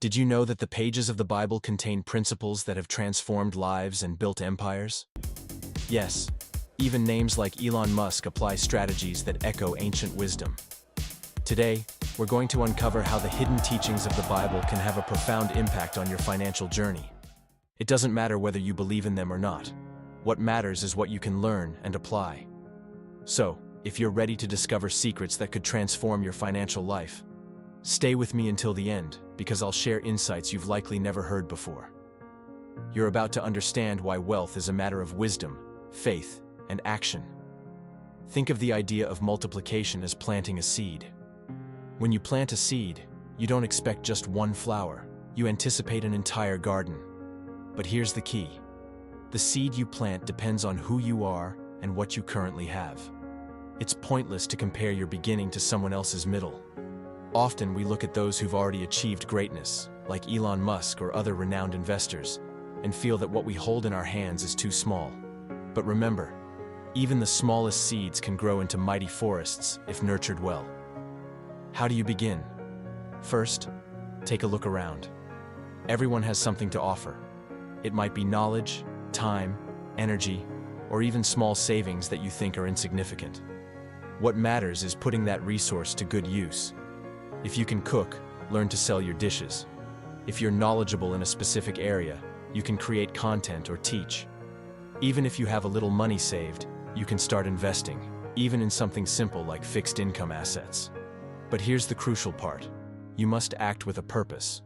Did you know that the pages of the Bible contain principles that have transformed lives and built empires? Yes, even names like Elon Musk apply strategies that echo ancient wisdom. Today, we're going to uncover how the hidden teachings of the Bible can have a profound impact on your financial journey. It doesn't matter whether you believe in them or not. What matters is what you can learn and apply. So, if you're ready to discover secrets that could transform your financial life, stay with me until the end, because I'll share insights you've likely never heard before. You're about to understand why wealth is a matter of wisdom, faith, and action. Think of the idea of multiplication as planting a seed. When you plant a seed, you don't expect just one flower, you anticipate an entire garden. But here's the key. The seed you plant depends on who you are and what you currently have. It's pointless to compare your beginning to someone else's middle. Often we look at those who've already achieved greatness, like Elon Musk or other renowned investors, and feel that what we hold in our hands is too small. But remember, even the smallest seeds can grow into mighty forests if nurtured well. How do you begin? First, take a look around. Everyone has something to offer. It might be knowledge, time, energy, or even small savings that you think are insignificant. What matters is putting that resource to good use. If you can cook, learn to sell your dishes. If you're knowledgeable in a specific area, you can create content or teach. Even if you have a little money saved, you can start investing, even in something simple like fixed income assets. But here's the crucial part. You must act with a purpose.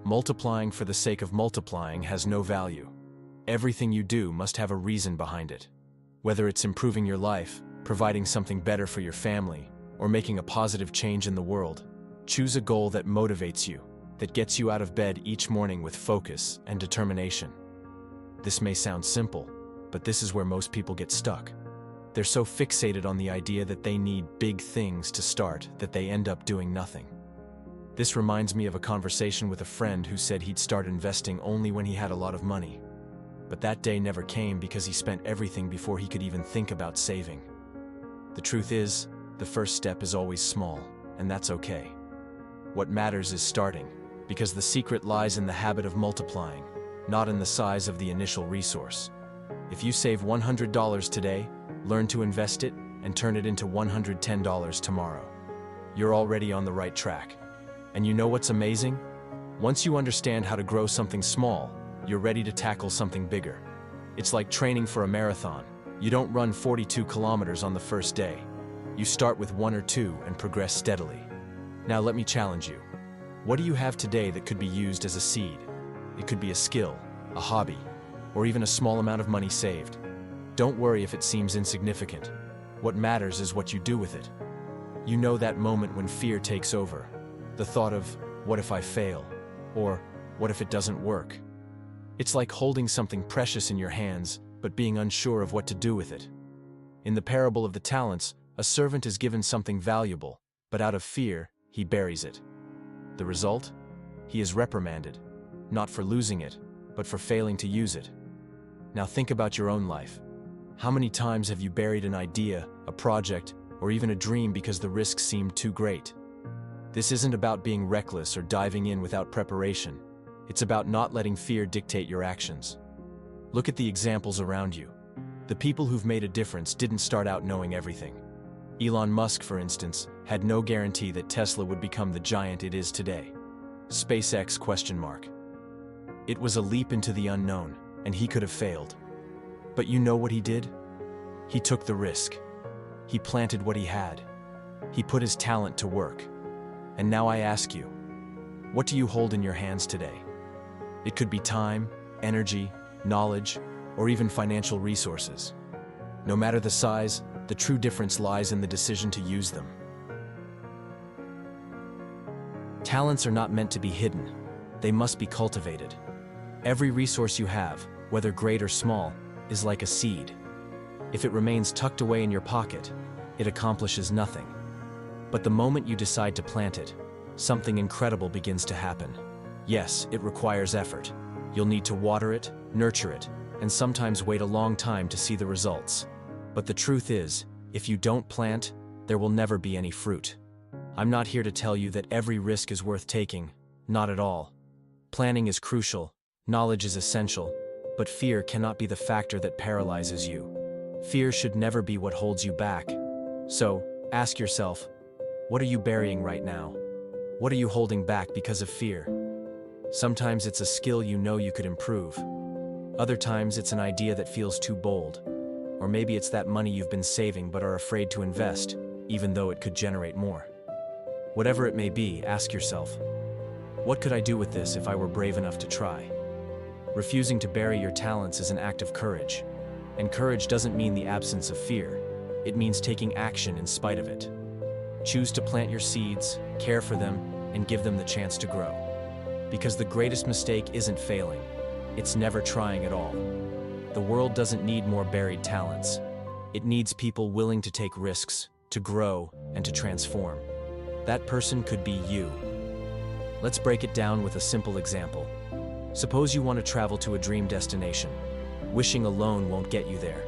Multiplying for the sake of multiplying has no value. Everything you do must have a reason behind it. Whether it's improving your life, providing something better for your family, or making a positive change in the world, choose a goal that motivates you, that gets you out of bed each morning with focus and determination. This may sound simple, but this is where most people get stuck. They're so fixated on the idea that they need big things to start that they end up doing nothing. This reminds me of a conversation with a friend who said he'd start investing only when he had a lot of money. But that day never came because he spent everything before he could even think about saving. The truth is, the first step is always small, and that's okay. What matters is starting, because the secret lies in the habit of multiplying, not in the size of the initial resource. If you save $100 today, learn to invest it and turn it into $110 tomorrow. You're already on the right track. And you know what's amazing? Once you understand how to grow something small, you're ready to tackle something bigger. It's like training for a marathon. You don't run 42 kilometers on the first day. You start with 1 or 2 and progress steadily. Now let me challenge you. What do you have today that could be used as a seed? It could be a skill, a hobby, or even a small amount of money saved. Don't worry if it seems insignificant. What matters is what you do with it. You know that moment when fear takes over. The thought of, what if I fail? Or, what if it doesn't work? It's like holding something precious in your hands, but being unsure of what to do with it. In the parable of the talents, a servant is given something valuable, but out of fear, he buries it. The result? He is reprimanded, not for losing it, but for failing to use it. Now think about your own life. How many times have you buried an idea, a project, or even a dream because the risk seemed too great? This isn't about being reckless or diving in without preparation. It's about not letting fear dictate your actions. Look at the examples around you. The people who've made a difference didn't start out knowing everything. Elon Musk, for instance, had no guarantee that Tesla would become the giant it is today. SpaceX ? It was a leap into the unknown, and he could have failed. But you know what he did? He took the risk. He planted what he had. He put his talent to work. And now I ask you, what do you hold in your hands today? It could be time, energy, knowledge, or even financial resources. No matter the size, the true difference lies in the decision to use them. Talents are not meant to be hidden. They must be cultivated. Every resource you have, whether great or small, is like a seed. If it remains tucked away in your pocket, it accomplishes nothing. But the moment you decide to plant it, something incredible begins to happen. Yes, it requires effort. You'll need to water it, nurture it, and sometimes wait a long time to see the results. But the truth is, if you don't plant, there will never be any fruit. I'm not here to tell you that every risk is worth taking, not at all. Planning is crucial, knowledge is essential, but fear cannot be the factor that paralyzes you. Fear should never be what holds you back. So, ask yourself, what are you burying right now? What are you holding back because of fear? Sometimes it's a skill you know you could improve. Other times it's an idea that feels too bold. Or maybe it's that money you've been saving but are afraid to invest, even though it could generate more. Whatever it may be, ask yourself, what could I do with this if I were brave enough to try? Refusing to bury your talents is an act of courage. And courage doesn't mean the absence of fear. It means taking action in spite of it. Choose to plant your seeds, care for them, and give them the chance to grow. Because the greatest mistake isn't failing. It's never trying at all. The world doesn't need more buried talents. It needs people willing to take risks, to grow, and to transform. That person could be you. Let's break it down with a simple example. Suppose you want to travel to a dream destination. Wishing alone won't get you there.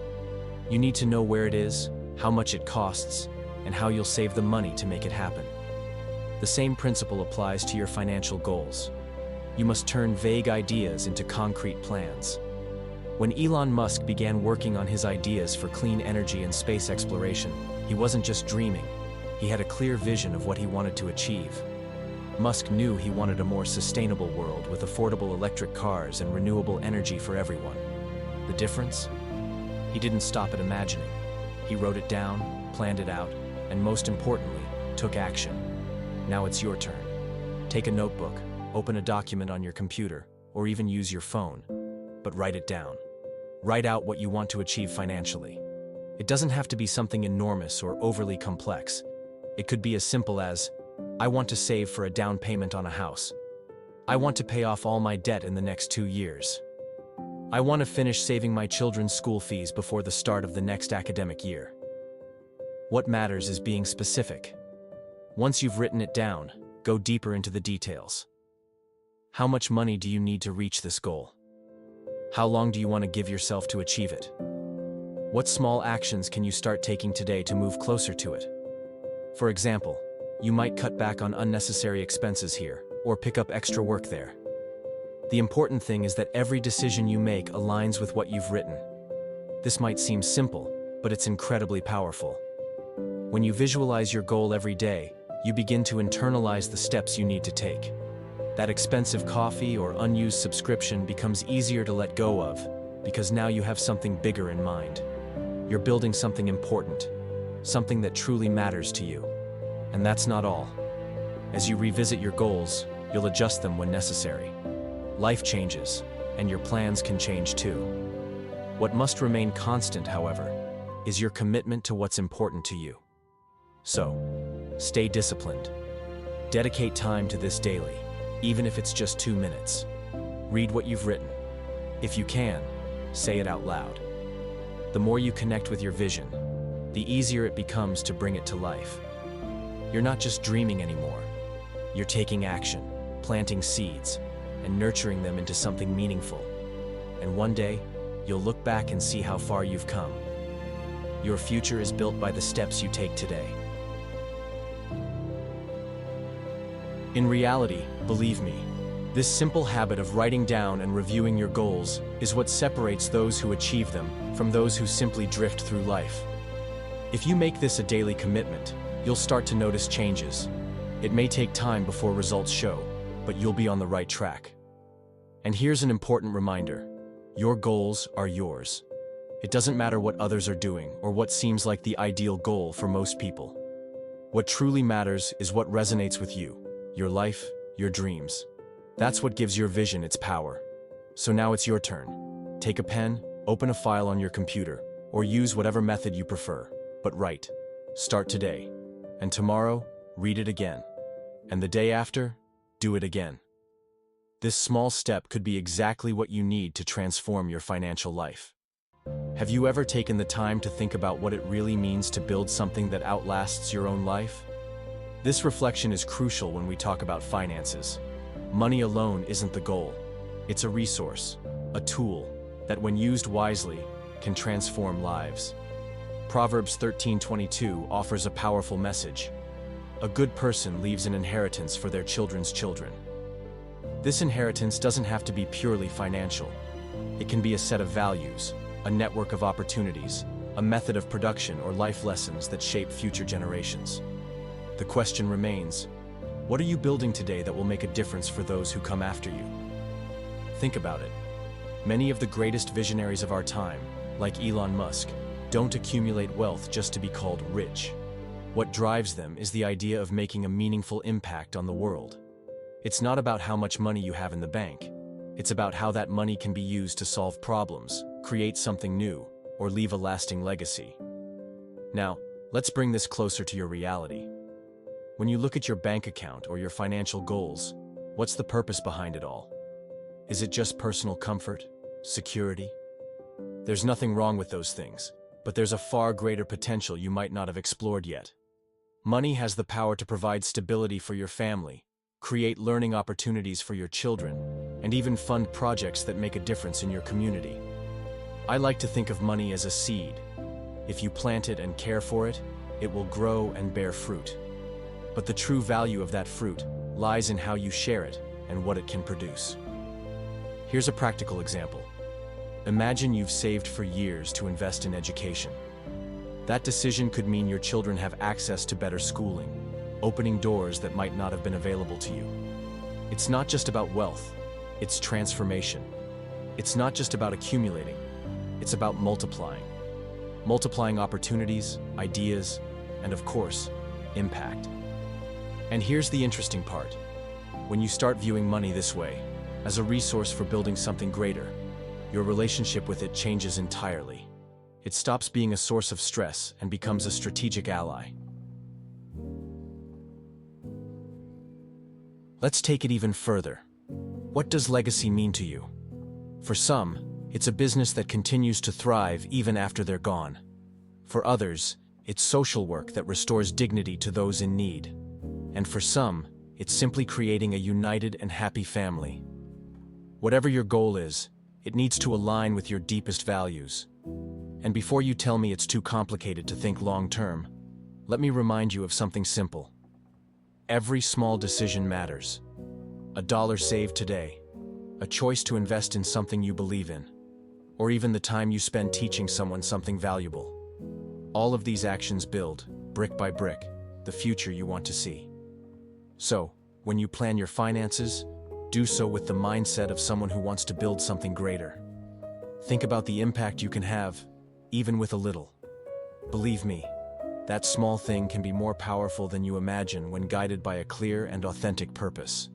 You need to know where it is, how much it costs, and how you'll save the money to make it happen. The same principle applies to your financial goals. You must turn vague ideas into concrete plans. When Elon Musk began working on his ideas for clean energy and space exploration, he wasn't just dreaming. He had a clear vision of what he wanted to achieve. Musk knew he wanted a more sustainable world with affordable electric cars and renewable energy for everyone. The difference? He didn't stop at imagining. He wrote it down, planned it out, and most importantly, took action. Now it's your turn. Take a notebook, open a document on your computer, or even use your phone, but write it down. Write out what you want to achieve financially. It doesn't have to be something enormous or overly complex. It could be as simple as, I want to save for a down payment on a house. I want to pay off all my debt in the next 2 years. I want to finish saving my children's school fees before the start of the next academic year. What matters is being specific. Once you've written it down, go deeper into the details. How much money do you need to reach this goal? How long do you want to give yourself to achieve it? What small actions can you start taking today to move closer to it? For example, you might cut back on unnecessary expenses here, or pick up extra work there. The important thing is that every decision you make aligns with what you've written. This might seem simple, but it's incredibly powerful. When you visualize your goal every day, you begin to internalize the steps you need to take. That expensive coffee or unused subscription becomes easier to let go of, because now you have something bigger in mind. You're building something important, something that truly matters to you. And that's not all. As you revisit your goals, you'll adjust them when necessary. Life changes, and your plans can change too. What must remain constant, however, is your commitment to what's important to you. So, stay disciplined. Dedicate time to this daily, even if it's just 2 minutes. Read what you've written. If you can, say it out loud. The more you connect with your vision, the easier it becomes to bring it to life. You're not just dreaming anymore. You're taking action, planting seeds, and nurturing them into something meaningful. And one day, you'll look back and see how far you've come. Your future is built by the steps you take today. In reality, believe me, this simple habit of writing down and reviewing your goals is what separates those who achieve them from those who simply drift through life. If you make this a daily commitment, you'll start to notice changes. It may take time before results show, but you'll be on the right track. And here's an important reminder. Your goals are yours. It doesn't matter what others are doing or what seems like the ideal goal for most people. What truly matters is what resonates with you, your life, your dreams. That's what gives your vision its power. So now it's your turn. Take a pen, open a file on your computer, or use whatever method you prefer, but write. Start today. And tomorrow, read it again. And the day after, do it again. This small step could be exactly what you need to transform your financial life. Have you ever taken the time to think about what it really means to build something that outlasts your own life? This reflection is crucial when we talk about finances. Money alone isn't the goal. It's a resource, a tool, that when used wisely, can transform lives. Proverbs 13:22 offers a powerful message. A good person leaves an inheritance for their children's children. This inheritance doesn't have to be purely financial. It can be a set of values, a network of opportunities, a method of production, or life lessons that shape future generations. The question remains, what are you building today that will make a difference for those who come after you? Think about it. Many of the greatest visionaries of our time, like Elon Musk, don't accumulate wealth just to be called rich. What drives them is the idea of making a meaningful impact on the world. It's not about how much money you have in the bank. It's about how that money can be used to solve problems, create something new, or leave a lasting legacy. Now, let's bring this closer to your reality. When you look at your bank account or your financial goals, what's the purpose behind it all? Is it just personal comfort? Security? There's nothing wrong with those things, but there's a far greater potential you might not have explored yet. Money has the power to provide stability for your family, create learning opportunities for your children, and even fund projects that make a difference in your community. I like to think of money as a seed. If you plant it and care for it, it will grow and bear fruit. But the true value of that fruit lies in how you share it and what it can produce. Here's a practical example. Imagine you've saved for years to invest in education. That decision could mean your children have access to better schooling, opening doors that might not have been available to you. It's not just about wealth, it's transformation. It's not just about accumulating, it's about multiplying. Multiplying opportunities, ideas, and of course, impact. And here's the interesting part. When you start viewing money this way, as a resource for building something greater, your relationship with it changes entirely. It stops being a source of stress and becomes a strategic ally. Let's take it even further. What does legacy mean to you? For some, it's a business that continues to thrive even after they're gone. For others, it's social work that restores dignity to those in need. And for some, it's simply creating a united and happy family. Whatever your goal is, it needs to align with your deepest values. And before you tell me it's too complicated to think long-term, let me remind you of something simple. Every small decision matters. A dollar saved today, a choice to invest in something you believe in, or even the time you spend teaching someone something valuable. All of these actions build, brick by brick, the future you want to see. So, when you plan your finances, do so with the mindset of someone who wants to build something greater. Think about the impact you can have, even with a little. Believe me, that small thing can be more powerful than you imagine when guided by a clear and authentic purpose.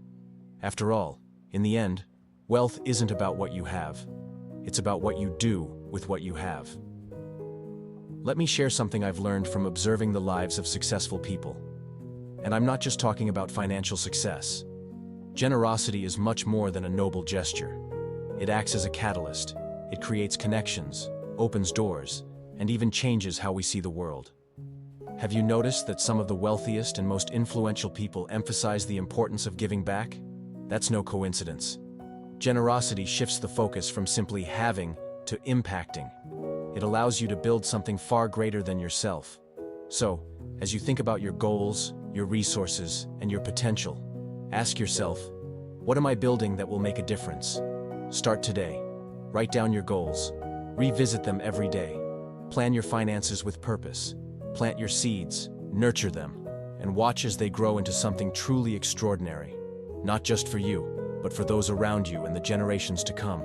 After all, in the end, wealth isn't about what you have. It's about what you do with what you have. Let me share something I've learned from observing the lives of successful people. And I'm not just talking about financial success. Generosity is much more than a noble gesture. It acts as a catalyst. It creates connections, opens doors, and even changes how we see the world. Have you noticed that some of the wealthiest and most influential people emphasize the importance of giving back? That's no coincidence. Generosity shifts the focus from simply having to impacting. It allows you to build something far greater than yourself. So, as you think about your goals, your resources, and your potential, ask yourself, what am I building that will make a difference? Start today. Write down your goals. Revisit them every day. Plan your finances with purpose. Plant your seeds, nurture them, and watch as they grow into something truly extraordinary. Not just for you, but for those around you and the generations to come.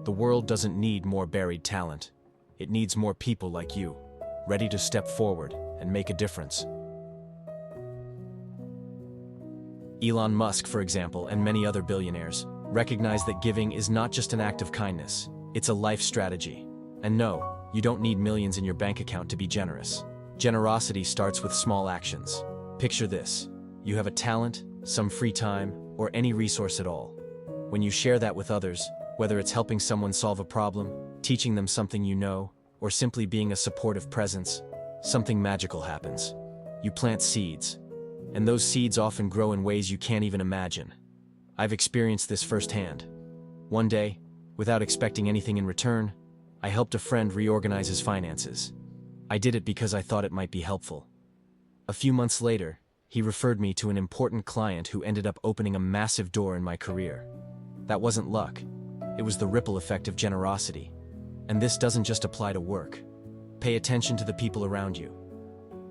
The world doesn't need more buried talent. It needs more people like you, ready to step forward and make a difference. Elon Musk, for example, and many other billionaires, recognize that giving is not just an act of kindness, it's a life strategy. And no, you don't need millions in your bank account to be generous. Generosity starts with small actions. Picture this. You have a talent, some free time, or any resource at all. When you share that with others, whether it's helping someone solve a problem, teaching them something you know, or simply being a supportive presence, something magical happens. You plant seeds, and those seeds often grow in ways you can't even imagine. I've experienced this firsthand. One day, without expecting anything in return, I helped a friend reorganize his finances. I did it because I thought it might be helpful. A few months later, He referred me to an important client who ended up opening a massive door in my career. That wasn't luck. It was the ripple effect of generosity. And this doesn't just apply to work. Pay attention to the people around you.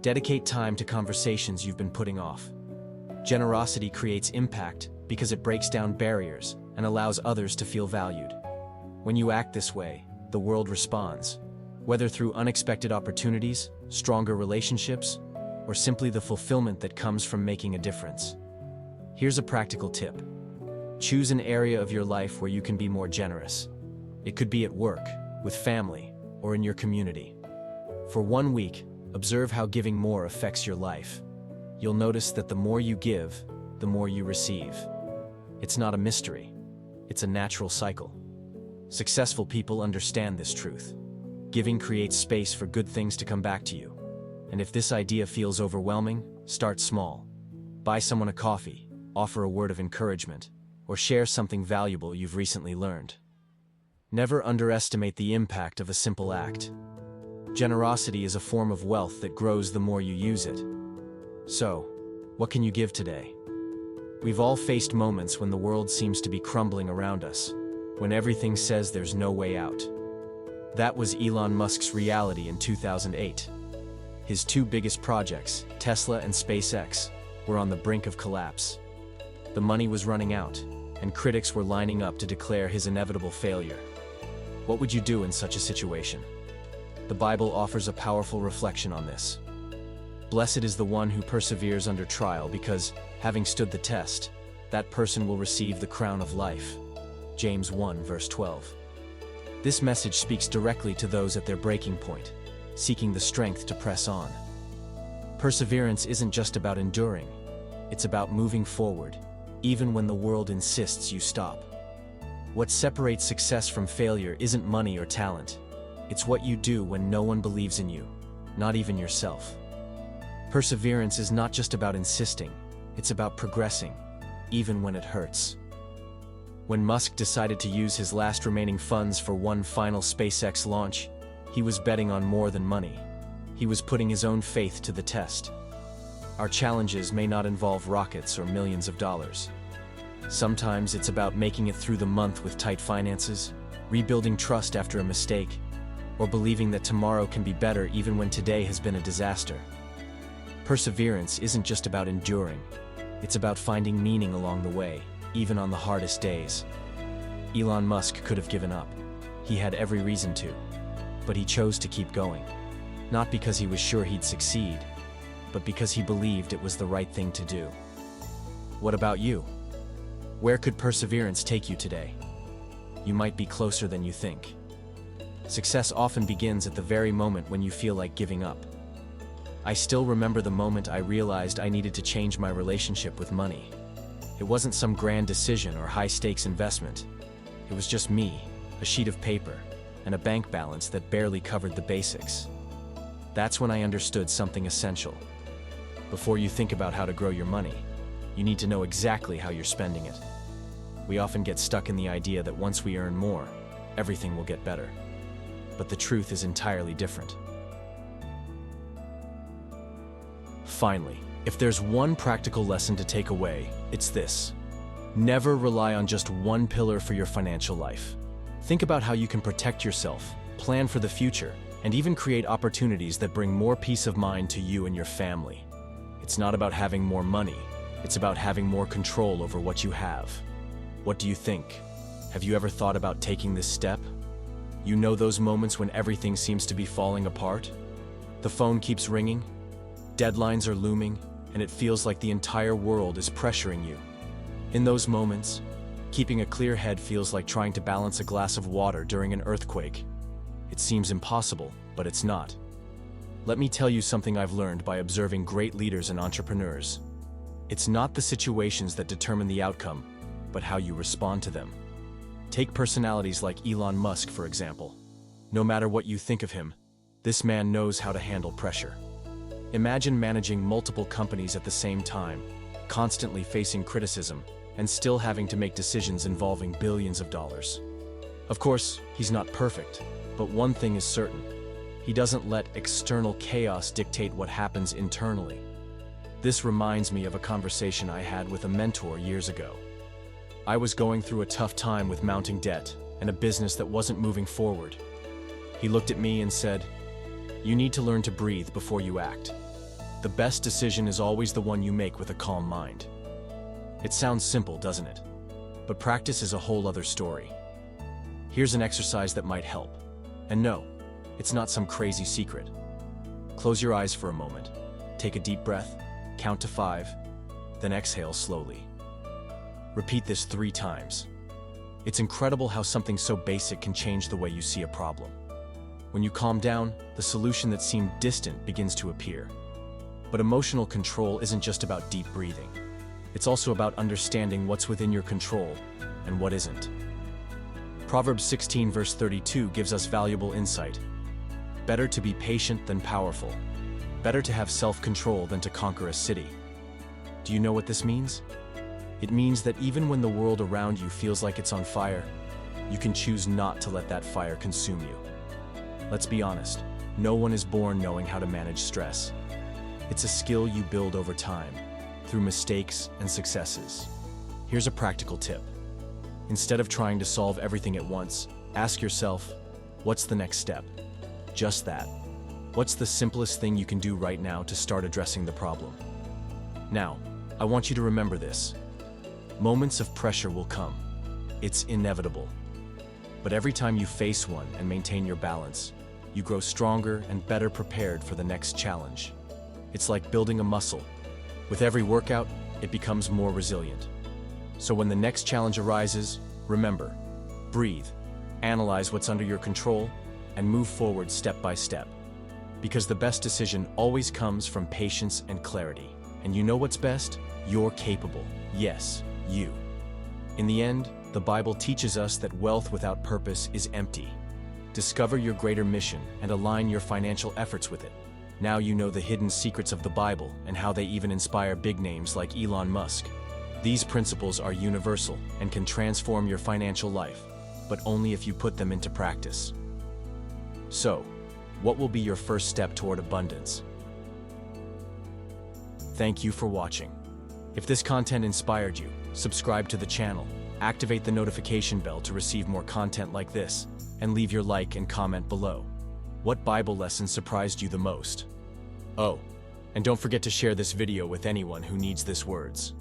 Dedicate time to conversations you've been putting off. Generosity creates impact because it breaks down barriers and allows others to feel valued. When you act this way, the world responds, whether through unexpected opportunities, stronger relationships, or simply the fulfillment that comes from making a difference. Here's a practical tip. Choose an area of your life where you can be more generous. It could be at work, with family, or in your community. For 1 week, observe how giving more affects your life. You'll notice that the more you give, the more you receive. It's not a mystery. It's a natural cycle. Successful people understand this truth. Giving creates space for good things to come back to you. And if this idea feels overwhelming, start small. Buy someone a coffee, offer a word of encouragement, or share something valuable you've recently learned. Never underestimate the impact of a simple act. Generosity is a form of wealth that grows the more you use it. So, what can you give today? We've all faced moments when the world seems to be crumbling around us, when everything says there's no way out. That was Elon Musk's reality in 2008. His 2 biggest projects, Tesla and SpaceX, were on the brink of collapse. The money was running out, and critics were lining up to declare his inevitable failure. What would you do in such a situation? The Bible offers a powerful reflection on this. Blessed is the one who perseveres under trial because, having stood the test, that person will receive the crown of life. James 1 verse 12. This message speaks directly to those at their breaking point, seeking the strength to press on. Perseverance isn't just about enduring. It's about moving forward, even when the world insists you stop. What separates success from failure isn't money or talent. It's what you do when no one believes in you, not even yourself. Perseverance is not just about insisting, it's about progressing, even when it hurts. When Musk decided to use his last remaining funds for one final SpaceX launch, he was betting on more than money. He was putting his own faith to the test. Our challenges may not involve rockets or millions of dollars. Sometimes it's about making it through the month with tight finances, rebuilding trust after a mistake, or believing that tomorrow can be better even when today has been a disaster. Perseverance isn't just about enduring. It's about finding meaning along the way, even on the hardest days. Elon Musk could have given up. He had every reason to. But he chose to keep going. Not because he was sure he'd succeed, but because he believed it was the right thing to do. What about you? Where could perseverance take you today? You might be closer than you think. Success often begins at the very moment when you feel like giving up. I still remember the moment I realized I needed to change my relationship with money. It wasn't some grand decision or high-stakes investment. It was just me, a sheet of paper, and a bank balance that barely covered the basics. That's when I understood something essential. Before you think about how to grow your money, you need to know exactly how you're spending it. We often get stuck in the idea that once we earn more, everything will get better. But the truth is entirely different. Finally, if there's one practical lesson to take away, it's this. Never rely on just one pillar for your financial life. Think about how you can protect yourself, plan for the future, and even create opportunities that bring more peace of mind to you and your family. It's not about having more money, it's about having more control over what you have. What do you think? Have you ever thought about taking this step? You know those moments when everything seems to be falling apart? The phone keeps ringing, deadlines are looming, and it feels like the entire world is pressuring you. In those moments, keeping a clear head feels like trying to balance a glass of water during an earthquake. It seems impossible, but it's not. Let me tell you something I've learned by observing great leaders and entrepreneurs. It's not the situations that determine the outcome, but how you respond to them. Take personalities like Elon Musk, for example. No matter what you think of him, this man knows how to handle pressure. Imagine managing multiple companies at the same time, constantly facing criticism, and still having to make decisions involving billions of dollars. Of course, he's not perfect, but one thing is certain. He doesn't let external chaos dictate what happens internally. This reminds me of a conversation I had with a mentor years ago. I was going through a tough time with mounting debt and a business that wasn't moving forward. He looked at me and said, "You need to learn to breathe before you act. The best decision is always the one you make with a calm mind." It sounds simple, doesn't it? But practice is a whole other story. Here's an exercise that might help. And no, it's not some crazy secret. Close your eyes for a moment. Take a deep breath, count to 5, then exhale slowly. Repeat this 3 times. It's incredible how something so basic can change the way you see a problem. When you calm down, the solution that seemed distant begins to appear. But emotional control isn't just about deep breathing. It's also about understanding what's within your control and what isn't. Proverbs 16 verse 32 gives us valuable insight. Better to be patient than powerful. Better to have self-control than to conquer a city. Do you know what this means? It means that even when the world around you feels like it's on fire, you can choose not to let that fire consume you. Let's be honest, no one is born knowing how to manage stress. It's a skill you build over time, through mistakes and successes. Here's a practical tip. Instead of trying to solve everything at once, ask yourself, what's the next step? Just that. What's the simplest thing you can do right now to start addressing the problem? Now, I want you to remember this. Moments of pressure will come. It's inevitable. But every time you face one and maintain your balance, you grow stronger and better prepared for the next challenge. It's like building a muscle. With every workout, it becomes more resilient. So when the next challenge arises, remember, breathe, analyze what's under your control, and move forward step by step. Because the best decision always comes from patience and clarity. And you know what's best? You're capable. Yes, you. In the end, the Bible teaches us that wealth without purpose is empty. Discover your greater mission and align your financial efforts with it. Now you know the hidden secrets of the Bible and how they even inspire big names like Elon Musk. These principles are universal and can transform your financial life, but only if you put them into practice. So, what will be your first step toward abundance? Thank you for watching. If this content inspired you, subscribe to the channel, activate the notification bell to receive more content like this, and leave your like and comment below. What Bible lesson surprised you the most? Oh, and don't forget to share this video with anyone who needs these words.